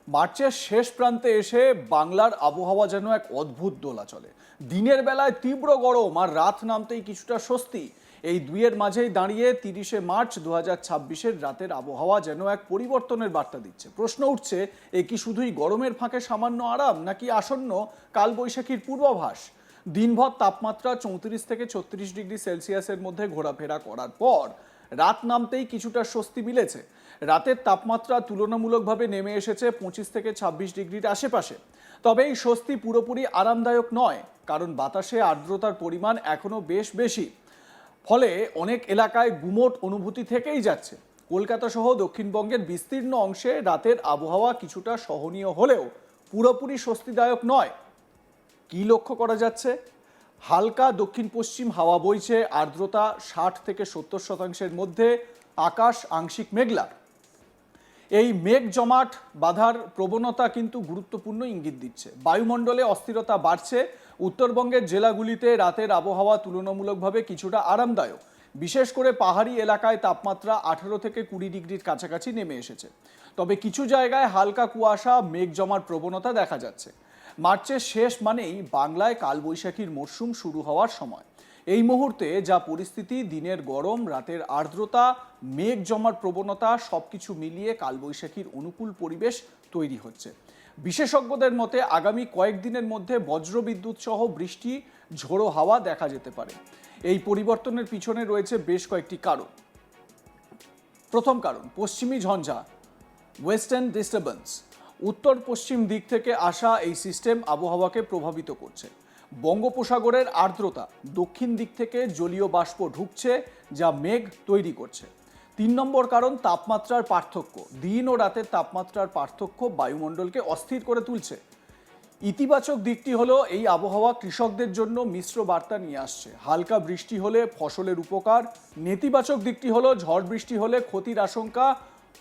মার্চের শেষ প্রান্তে এসে বাংলার আবহাওয়া যেন এক অদ্ভুত দোলাচলে। দিনের বেলায় তীব্র গরম আর রাত নামতেই কিছুটা স্বস্তি। এই দুইয়ের মাঝেই দাঁড়িয়ে 30শে মার্চ 2026-এর রাতের আবহাওয়া যেন এক পরিবর্তনের বার্তা দিচ্ছে। প্রশ্ন উঠছে, এ কি শুধুই গরমের ফাঁকে সামান্য আরাম, নাকি আসন্ন কালবৈশাখীর পূর্বাভাস? দিনভর তাপমাত্রা 34 থেকে 36 ডিগ্রি সেলসিয়াসের মধ্যে ঘোরাফেরা করার পর রাত নামতেই কিছুটা স্বস্তি মিলেছে। রাতের তাপমাত্রা তুলনামূলকভাবে নেমে এসেছে 25 থেকে 26 ডিগ্রির আশেপাশে। তবে এই স্বস্তি পুরোপুরি আরামদায়ক নয়, কারণ বাতাসে আর্দ্রতার পরিমাণ এখনো বেশ বেশি। ফলে অনেক এলাকায় গুমোট অনুভূতি থেকেই যাচ্ছে। কলকাতা সহ দক্ষিণবঙ্গের বিস্তীর্ণ অংশে রাতের আবহাওয়া কিছুটা সহনীয় হলেও পুরোপুরি স্বস্তিদায়ক নয়। কি লক্ষ্য করা যাচ্ছে? হালকা দক্ষিণ পশ্চিম হাওয়া বইছে, আর্দ্রতা 60 থেকে 70% মধ্যে, আকাশ আংশিক মেঘলা। এই মেঘ জমাট বাঁধার প্রবণতা কিন্তু গুরুত্বপূর্ণ ইঙ্গিত দিচ্ছে। বায়ুমণ্ডলে অস্থিরতা বাড়ছে। উত্তরবঙ্গের জেলাগুলিতে রাতের আবহাওয়া তুলনামূলকভাবে কিছুটা আরামদায়ক। বিশেষ করে পাহাড়ি এলাকায় তাপমাত্রা 18 থেকে 20 ডিগ্রির কাছাকাছি নেমে এসেছে। তবে কিছু জায়গায় হালকা কুয়াশা, মেঘ জমার প্রবণতা দেখা যাচ্ছে। মার্চের শেষ মানেই বাংলায় কালবৈশাখীর মরশুম শুরু হওয়ার সময়। এই মুহূর্তে যা পরিস্থিতি, দিনের গরম, রাতের আর্দ্রতা, মেঘ জমার প্রবণতা, সবকিছু মিলিয়ে কালবৈশাখীর অনুকূল পরিবেশ তৈরি হচ্ছে। বিশেষজ্ঞদের মতে আগামী কয়েকদিনের মধ্যে বজ্রবিদ্যুৎ সহ বৃষ্টি, ঝোড়ো হাওয়া দেখা যেতে পারে। এই পরিবর্তনের পিছনে রয়েছে বেশ কয়েকটি কারণ। প্রথম কারণ, পশ্চিমী ঝঞ্ঝা, ওয়েস্টার্ন ডিস্টারবেন্স। উত্তর পশ্চিম দিক থেকে আসা এই সিস্টেম আবহাওয়াকে প্রভাবিত করছে। বঙ্গোপসাগরের আর্দ্রতা দক্ষিণ দিক থেকে জলীয় বাষ্প ঢুকছে, যা মেঘ তৈরি করছে। 3 নম্বর কারণ, তাপমাত্রার পার্থক্য। দিন ও রাতের তাপমাত্রার পার্থক্য বায়ুমণ্ডলকে অস্থির করে তুলছে। ইতিবাচক দিকটি হলো এই আবহাওয়া কৃষকদের জন্য মিশ্র বার্তা নিয়ে আসছে। হালকা বৃষ্টি হলে ফসলের উপকার। নেতিবাচক দিকটি হলো ঝড় বৃষ্টি হলে ক্ষতির আশঙ্কা।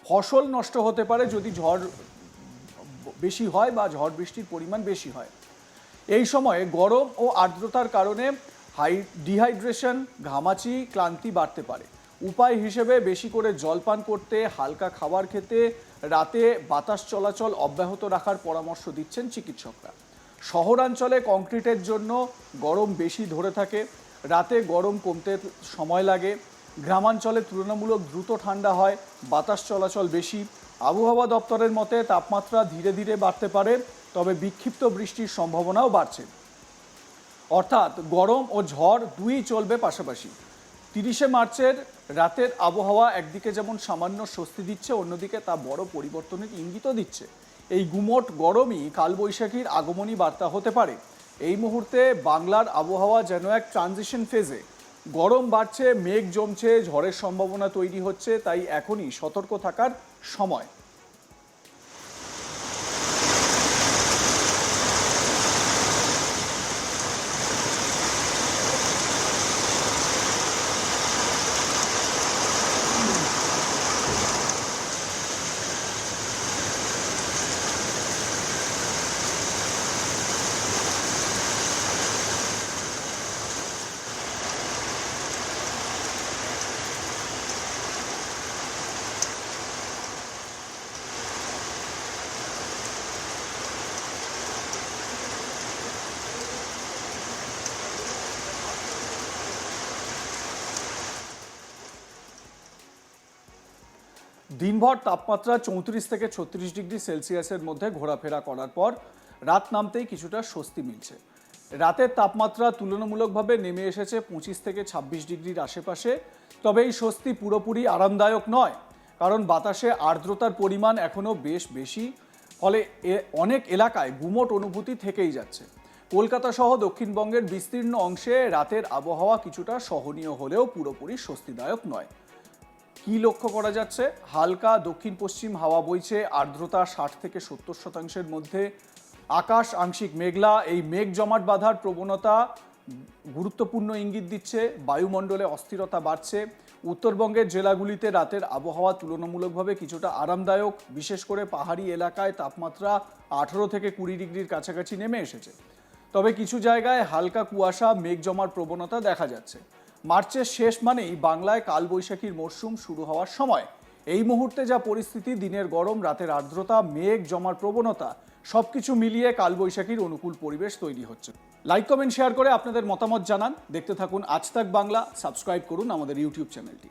ফসল নষ্ট হতে পারে যদি ঝড় বেশি হয় বা ঝড় বৃষ্টির পরিমাণ বেশি হয়। এই সময়ে গরম ও আর্দ্রতার কারণে ডিহাইড্রেশন, ঘামাচি, ক্লান্তি বাড়তে পারে। উপায় হিসেবে বেশি করে জল পান করতে, হালকা খাবার খেতে, রাতে বাতাস চলাচল অব্যাহত রাখার পরামর্শ দিচ্ছেন চিকিৎসকরা। শহরাঞ্চলে কংক্রিটের জন্য গরম বেশি ধরে থাকে, রাতে গরম কমতে সময় লাগে। গ্রামাঞ্চলে তুলনামূলক দ্রুত ঠান্ডা হয়, বাতাস চলাচল বেশি। আবহাওয়া দপ্তরের মতে তাপমাত্রা ধীরে ধীরে বাড়তে পারে, তবে বিক্ষিপ্ত বৃষ্টির সম্ভাবনাও বাড়ছে। অর্থাৎ গরম ও ঝড় দুই চলবে পাশাপাশি। 30শে মার্চের রাতের আবহাওয়া একদিকে যেমন সামান্য স্বস্তি দিচ্ছে, অন্যদিকে তা বড় পরিবর্তনের ইঙ্গিতও দিচ্ছে। এই গুমোট গরমই কালবৈশাখীর আগমনী বার্তা হতে পারে। এই মুহূর্তে বাংলার আবহাওয়া যেন এক ট্রানজিশন ফেজে। গরম বাড়ছে, মেঘ জমছে, ঝড়ের সম্ভাবনা তৈরি হচ্ছে, তাই এখনই সতর্ক থাকার সময়। দিনভর তাপমাত্রা 34 থেকে 36 ডিগ্রি সেলসিয়াসের মধ্যে ঘোরাফেরা করার পর রাত নামতেই কিছুটা স্বস্তি মিলছে। রাতের তাপমাত্রা তুলনামূলকভাবে নেমে এসেছে 25 থেকে 26 ডিগ্রির আশেপাশে। তবে এই স্বস্তি পুরোপুরি আরামদায়ক নয়, কারণ বাতাসে আর্দ্রতার পরিমাণ এখনও বেশ বেশি। ফলে অনেক এলাকায় গুমোট অনুভূতি থেকেই যাচ্ছে। কলকাতা সহ দক্ষিণবঙ্গের বিস্তীর্ণ অংশে রাতের আবহাওয়া কিছুটা সহনীয় হলেও পুরোপুরি স্বস্তিদায়ক নয়। কি লক্ষ্য করা যাচ্ছে? হালকা দক্ষিণ পশ্চিম হাওয়া বইছে, আর্দ্রতা 60 থেকে 70% মধ্যে, আকাশ আংশিক মেঘলা। এই মেঘ জমাট বাঁধার প্রবণতা গুরুত্বপূর্ণ ইঙ্গিত দিচ্ছে। বায়ুমণ্ডলে অস্থিরতা বাড়ছে। উত্তরবঙ্গের জেলাগুলিতে রাতের আবহাওয়া তুলনামূলকভাবে কিছুটা আরামদায়ক। বিশেষ করে পাহাড়ি এলাকায় তাপমাত্রা 18 থেকে 20 ডিগ্রির কাছাকাছি নেমে এসেছে। তবে কিছু জায়গায় হালকা কুয়াশা, মেঘ জমার প্রবণতা দেখা যাচ্ছে। মার্চের শেষ মানেই বাংলায় কালবৈশাখীর মরশুম শুরু হওয়ার সময়। এই মুহূর্তে যা পরিস্থিতি, দিনের গরম, রাতের আর্দ্রতা, মেঘ জমার প্রবণতা, সবকিছু মিলিয়ে কালবৈশাখীর অনুকূল পরিবেশ তৈরি হচ্ছে। লাইক, কমেন্ট, শেয়ার করে আপনাদের মতামত জানান। দেখতে থাকুন আজ তাক বাংলা। সাবস্ক্রাইব করুন আমাদের ইউটিউব চ্যানেলটি।